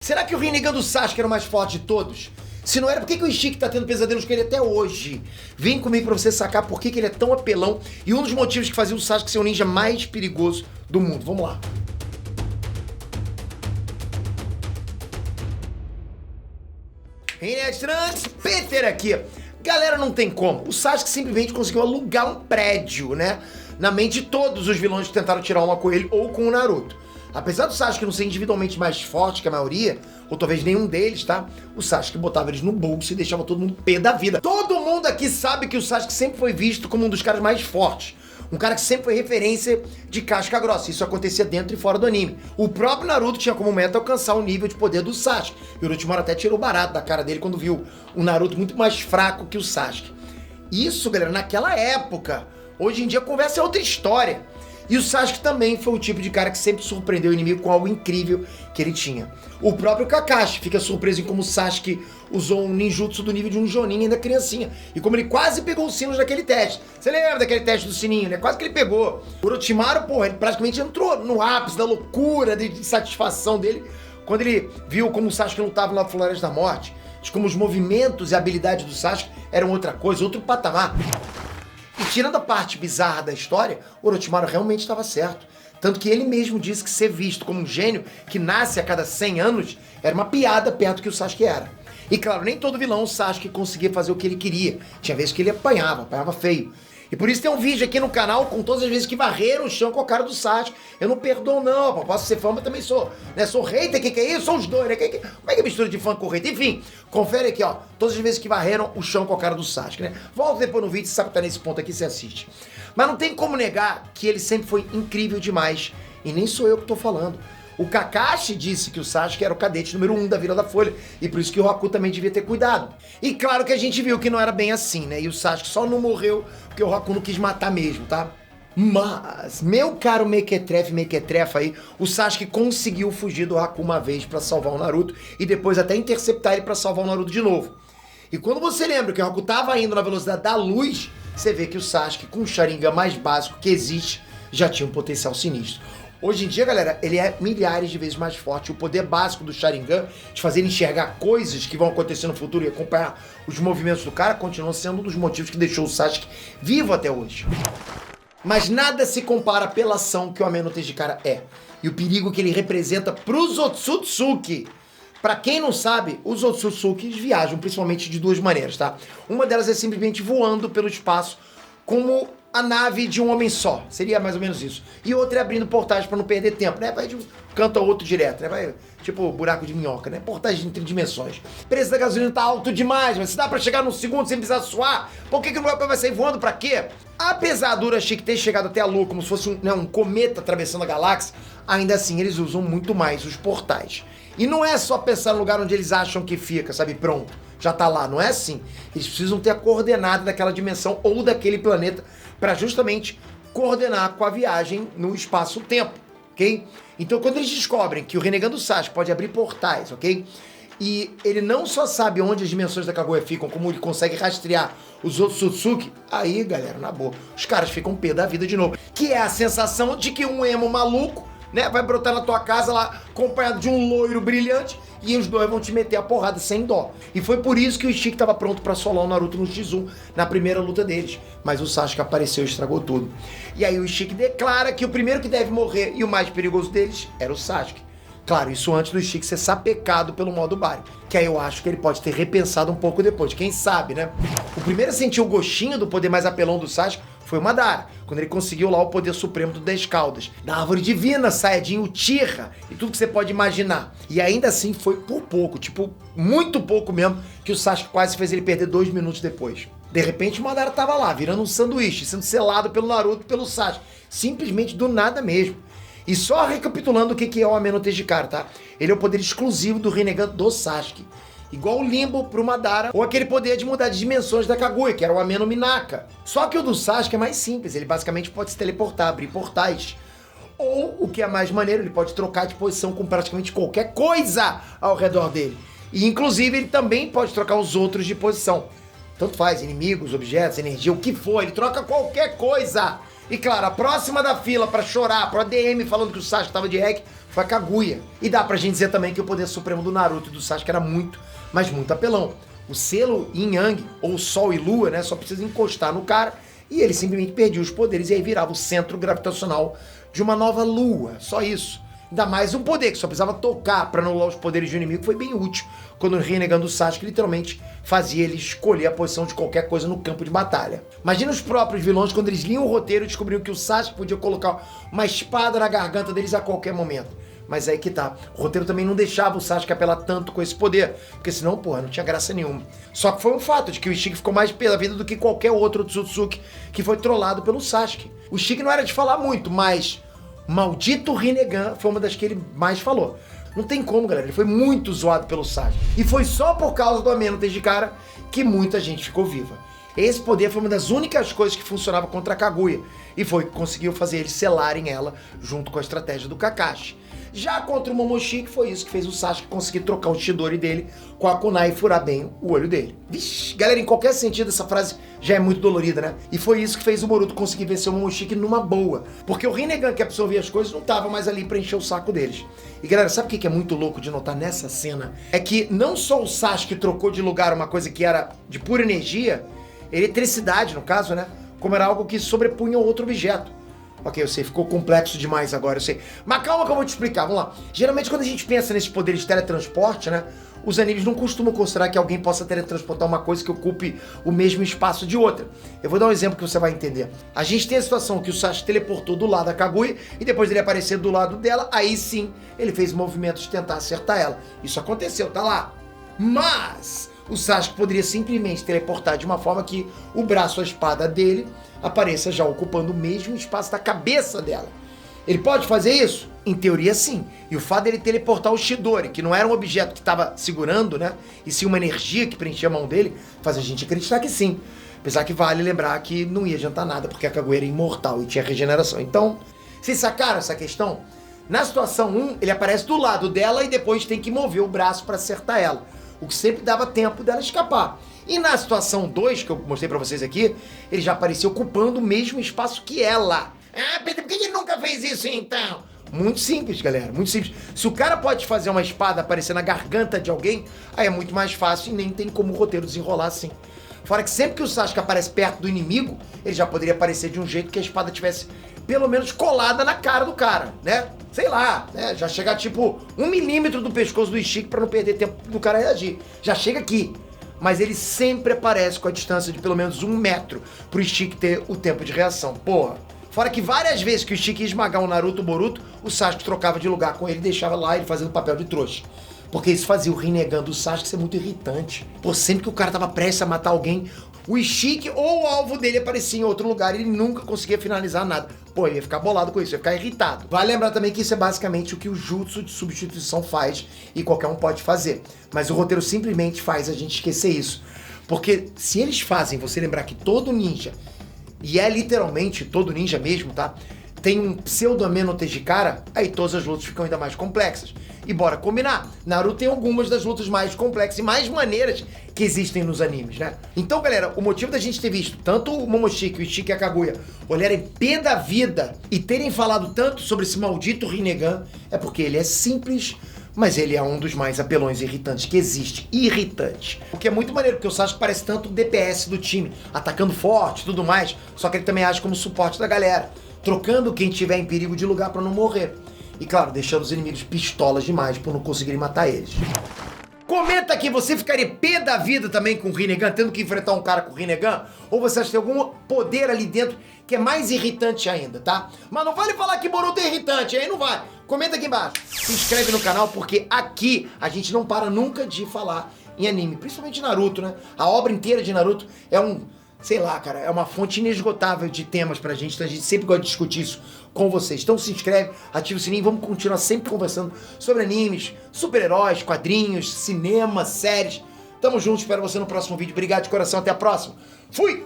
Será que o Rinnegan do Sasuke era o mais forte de todos? Se não era, por que o Ishiki tá tendo pesadelos com ele até hoje? Vem comigo pra você sacar por que ele é tão apelão e um dos motivos que fazia o Sasuke ser o ninja mais perigoso do mundo. Vamos lá. Hey, Trunks, Peter aqui. Galera, não tem como. O Sasuke simplesmente conseguiu alugar um prédio, né? Na mente de todos os vilões que tentaram tirar uma com ele ou com o Naruto. Apesar do Sasuke não ser individualmente mais forte que a maioria, ou talvez nenhum deles, tá? O Sasuke botava eles no bolso e deixava todo mundo pé da vida. Todo mundo aqui sabe que o Sasuke sempre foi visto como um dos caras mais fortes. Um cara que sempre foi referência de casca grossa. Isso acontecia dentro e fora do anime. O próprio Naruto tinha como meta alcançar o nível de poder do Sasuke. E o Orochimaru até tirou barato da cara dele quando viu o Naruto muito mais fraco que o Sasuke. Isso, galera, naquela época. Hoje em dia a conversa é outra história. E o Sasuke também foi o tipo de cara que sempre surpreendeu o inimigo com algo incrível que ele tinha. O próprio Kakashi fica surpreso em como o Sasuke usou um ninjutsu do nível de um Jonin ainda criancinha. E como ele quase pegou os sinos daquele teste. Você lembra daquele teste do sininho, né? Quase que ele pegou. O Orochimaru, porra, ele praticamente entrou no ápice da loucura, de satisfação dele, quando ele viu como o Sasuke lutava na Floresta da Morte. De como os movimentos e habilidades do Sasuke eram outra coisa, outro patamar. E tirando a parte bizarra da história, o Orochimaru realmente estava certo. Tanto que ele mesmo disse que ser visto como um gênio que nasce a cada 100 anos era uma piada perto do que o Sasuke era. E claro, nem todo vilão o Sasuke conseguia fazer o que ele queria. Tinha vezes que ele apanhava feio. E por isso tem um vídeo aqui no canal com todas as vezes que varreram o chão com a cara do Sasuke. Eu não perdoo não, pô. Posso ser fã, mas também sou. Né? Sou hater, que é isso? Sou os dois, né? Como é que é mistura de fã com hater? Enfim, confere aqui, ó. Todas as vezes que varreram o chão com a cara do Sasuke, né? Volta depois no vídeo, você sabe que tá nesse ponto aqui, você assiste. Mas não tem como negar que ele sempre foi incrível demais. E nem sou eu que tô falando. O Kakashi disse que o Sasuke era o cadete número 1 da Vila da Folha, e por isso que o Haku também devia ter cuidado. E claro que a gente viu que não era bem assim, né? E o Sasuke só não morreu porque o Haku não quis matar mesmo, tá? Mas, meu caro mequetrefa aí, o Sasuke conseguiu fugir do Haku uma vez pra salvar o Naruto, e depois até interceptar ele pra salvar o Naruto de novo. E quando você lembra que o Haku tava indo na velocidade da luz, você vê que o Sasuke, com o Sharingan mais básico que existe, já tinha um potencial sinistro. Hoje em dia, galera, ele é milhares de vezes mais forte. O poder básico do Sharingan, de fazer ele enxergar coisas que vão acontecer no futuro e acompanhar os movimentos do cara, continua sendo um dos motivos que deixou o Sasuke vivo até hoje. Mas nada se compara pela ação que o Ame no Tejikara é. E o perigo que ele representa pros Otsutsuki. Pra quem não sabe, os Otsutsukis viajam principalmente de duas maneiras, tá? Uma delas é simplesmente voando pelo espaço como a nave de um homem só, seria mais ou menos isso. E outra é abrindo portais pra não perder tempo, né? Vai de um canto ao outro direto, né? Vai tipo buraco de minhoca, né? Portais entre dimensões. O preço da gasolina tá alto demais, mas se dá pra chegar num segundo sem precisar suar, por que o meu vai sair voando pra quê? Apesar do Urashiki ter chegado até a Lua como se fosse um cometa atravessando a galáxia, ainda assim eles usam muito mais os portais. E não é só pensar no lugar onde eles acham que fica, sabe? Pronto, já tá lá, não é assim. Eles precisam ter a coordenada daquela dimensão ou daquele planeta para justamente coordenar com a viagem no espaço-tempo, ok? Então quando eles descobrem que o Rinnegan do Sasuke pode abrir portais, ok? E ele não só sabe onde as dimensões da Kaguya ficam, como ele consegue rastrear os outros Otsutsuki, aí, galera, na boa, os caras ficam pé da vida de novo. Que é a sensação de que um emo maluco, né, vai brotar na tua casa lá, acompanhado de um loiro brilhante, e os dois vão te meter a porrada sem dó. E foi por isso que o Ishiki tava pronto pra solar o Naruto no X1, na primeira luta deles. Mas o Sasuke apareceu e estragou tudo. E aí o Ishiki declara que o primeiro que deve morrer e o mais perigoso deles era o Sasuke. Claro, isso antes do Ishiki ser sapecado pelo modo Bari, que aí eu acho que ele pode ter repensado um pouco depois, quem sabe, né? O primeiro a sentir o gostinho do poder mais apelão do Sasuke foi o Madara, quando ele conseguiu lá o poder supremo do 10 Caudas, da Árvore Divina, Saiyajin Uchiha e tudo que você pode imaginar. E ainda assim foi por pouco, tipo, muito pouco mesmo, que o Sasuke quase fez ele perder 2 minutos depois. De repente o Madara tava lá, virando um sanduíche, sendo selado pelo Naruto e pelo Sasuke, simplesmente do nada mesmo. E só recapitulando o que é o Ame no Tejikara, tá? Ele é o poder exclusivo do Rinnegan do Sasuke. Igual o Limbo pro Madara, ou aquele poder de mudar de dimensões da Kaguya, que era o Ame no Minaka. Só que o do Sasuke é mais simples, ele basicamente pode se teleportar, abrir portais. Ou, o que é mais maneiro, ele pode trocar de posição com praticamente qualquer coisa ao redor dele. E inclusive ele também pode trocar os outros de posição. Tanto faz, inimigos, objetos, energia, o que for, ele troca qualquer coisa. E claro, a próxima da fila pra chorar pro ADM falando que o Sasuke tava de hack foi a Kaguya. E dá pra gente dizer também que o poder supremo do Naruto e do Sasuke era muito, mas muito apelão. O selo Yin Yang, ou Sol e Lua, né, só precisa encostar no cara e ele simplesmente perdia os poderes e aí virava o centro gravitacional de uma nova lua, só isso. Ainda mais um poder que só precisava tocar para anular os poderes do inimigo foi bem útil, quando o Rinnegan do Sasuke literalmente fazia ele escolher a posição de qualquer coisa no campo de batalha. Imagina os próprios vilões quando eles liam o roteiro e descobriam que o Sasuke podia colocar uma espada na garganta deles a qualquer momento. Mas aí que tá, o roteiro também não deixava o Sasuke apelar tanto com esse poder, porque senão, porra, não tinha graça nenhuma. Só que foi um fato de que o Ishiki ficou mais pela vida do que qualquer outro Otsutsuki que foi trollado pelo Sasuke. O Ishiki não era de falar muito, mas maldito Rinnegan foi uma das que ele mais falou. Não tem como, galera, ele foi muito zoado pelo Sasuke. E foi só por causa do Ameno Tejikara que muita gente ficou viva. Esse poder foi uma das únicas coisas que funcionava contra a Kaguya, e foi que conseguiu fazer eles selarem ela junto com a estratégia do Kakashi. Já contra o Momoshiki, foi isso que fez o Sasuke conseguir trocar o Chidori dele com a kunai e furar bem o olho dele. Vixe, galera, em qualquer sentido essa frase já é muito dolorida, né? E foi isso que fez o Boruto conseguir vencer o Momoshiki numa boa. Porque o Rinnegan que absorvia as coisas não tava mais ali pra encher o saco deles. E galera, sabe o que é muito louco de notar nessa cena? É que não só o Sasuke trocou de lugar uma coisa que era de pura energia, eletricidade no caso, né? Como era algo que sobrepunha outro objeto. Ok, eu sei, ficou complexo demais agora, eu sei. Mas calma que eu vou te explicar, vamos lá. Geralmente quando a gente pensa nesses poderes de teletransporte, né? Os animes não costumam considerar que alguém possa teletransportar uma coisa que ocupe o mesmo espaço de outra. Eu vou dar um exemplo que você vai entender. A gente tem a situação que o Sasuke teleportou do lado da Kaguya e depois dele aparecer do lado dela, aí sim, ele fez movimentos de tentar acertar ela. Isso aconteceu, tá lá. Mas o Sasuke poderia simplesmente teleportar de uma forma que o braço, a espada dele, apareça já ocupando o mesmo espaço da cabeça dela. Ele pode fazer isso? Em teoria, sim. E o fato dele teleportar o Chidori, que não era um objeto que estava segurando, né? E sim uma energia que preenchia a mão dele, faz a gente acreditar que sim. Apesar que vale lembrar que não ia adiantar nada, porque a Kaguya era imortal e tinha regeneração. Então, vocês sacaram essa questão? Na situação 1, ele aparece do lado dela e depois tem que mover o braço para acertar ela, o que sempre dava tempo dela escapar. E na situação 2, que eu mostrei pra vocês aqui, ele já apareceu ocupando o mesmo espaço que ela. Ah, Pedro, por que ele nunca fez isso então? Muito simples, galera, muito simples. Se o cara pode fazer uma espada aparecer na garganta de alguém, aí é muito mais fácil e nem tem como o roteiro desenrolar assim. Fora que sempre que o Sasuke aparece perto do inimigo, ele já poderia aparecer de um jeito que a espada tivesse pelo menos colada na cara do cara, né? Sei lá, né? Já chegar tipo 1 milímetro do pescoço do Ishiki pra não perder tempo do cara reagir. Já chega aqui. Mas ele sempre aparece com a distância de pelo menos 1 metro pro Ishiki ter o tempo de reação. Porra. Fora que várias vezes que o Ishiki ia esmagar o Naruto, o Boruto, o Sasuke trocava de lugar com ele e deixava lá ele fazendo papel de trouxa. Porque isso fazia o Rinnegan do Sasuke ser muito irritante. Pô, sempre que o cara tava prestes a matar alguém, o Ishiki ou o alvo dele aparecia em outro lugar e ele nunca conseguia finalizar nada. Pô, ele ia ficar bolado com isso, ia ficar irritado. Vale lembrar também que isso é basicamente o que o jutsu de substituição faz e qualquer um pode fazer. Mas o roteiro simplesmente faz a gente esquecer isso. Porque se eles fazem você lembrar que todo ninja, e é literalmente todo ninja mesmo, tá? Tem um pseudo Ameno Tejikara, aí todas as lutas ficam ainda mais complexas. E bora combinar, Naruto tem algumas das lutas mais complexas e mais maneiras que existem nos animes, né? Então, galera, o motivo da gente ter visto tanto o Momoshiki, o Ishiki e a Kaguya olharem pé da vida e terem falado tanto sobre esse maldito Rinnegan é porque ele é simples, mas ele é um dos mais apelões irritantes que existe. Irritante. O que é muito maneiro, porque o Sasuke parece tanto o DPS do time, atacando forte e tudo mais, só que ele também age como suporte da galera, trocando quem tiver em perigo de lugar pra não morrer. E claro, deixando os inimigos pistolas demais por não conseguirem matar eles. Comenta aqui, você ficaria pé da vida também com o Rinnegan, tendo que enfrentar um cara com o Rinnegan? Ou você acha que tem algum poder ali dentro que é mais irritante ainda, tá? Mas não vale falar que Boruto é irritante, aí não vai. Comenta aqui embaixo. Se inscreve no canal, porque aqui a gente não para nunca de falar em anime, principalmente Naruto, né? A obra inteira de Naruto é sei lá, cara, é uma fonte inesgotável de temas pra gente, então a gente sempre gosta de discutir isso com vocês. Então se inscreve, ativa o sininho, vamos continuar sempre conversando sobre animes, super-heróis, quadrinhos, cinema, séries. Tamo junto, espero você no próximo vídeo. Obrigado de coração, até a próxima. Fui!